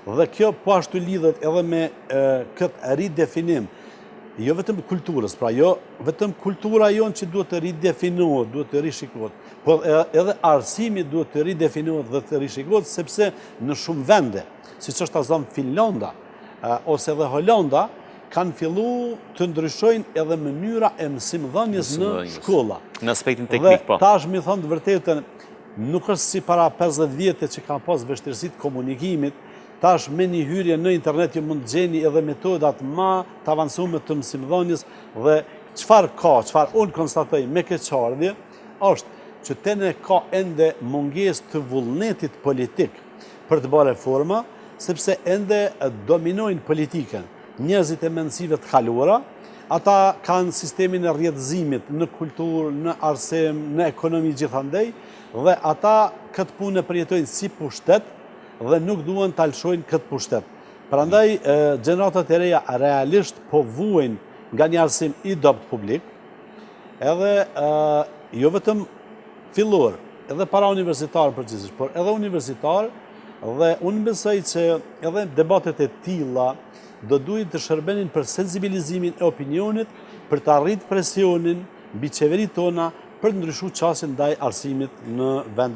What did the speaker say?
Dhe kjo po ashtu lidhet edhe me këtë ridefinim, jo vetëm kulturës, pra jo vetëm kultura jonë që duhet të ridefinohet, duhet të rishikohet, por edhe arsimi duhet të ridefinohet dhe të rishikohet, sepse në shumë vende, si që është ta zonë Finlanda, ose edhe Holanda, kanë fillu të ndryshojnë edhe mënyra e mësimdhënies në shkolla. Në aspektin teknik, po. Dhe tash mi thonë të vërtetën, nuk është si para 50 vjetë që ka pas vështirësitë komunikimit, tash me një hyrje në internet ju mund të gjeni edhe metodat ma të avancume të mësimdhënies dhe çfarë unë konstatoj me keqardhje, është që tene ka ende mungesë të vullnetit politik për të bërë reforma, sepse ende dominojnë politikën njerëzit e mendësive të kaluara, ata kanë sistemin e rrjedhëzimit në kulturë, në arsim, në ekonomi gjithandej, dhe ata këtë punë e përjetojnë si pushtet dhe nuk duan të alshojnë këtë pushtet. Prandaj, gjeneratat e reja realisht po vuajnë nga një arsim i dobët publik, edhe jo vetëm fillor, edhe para universitar përgjithsisht, por edhe universitar, dhe unë besoj që edhe debatet e tilla do duhet të shërbenin për sensibilizimin e opinionit, për të arrit presionin mbi qeveritë tona për të ndryshuar çastin ndaj arsimit në vend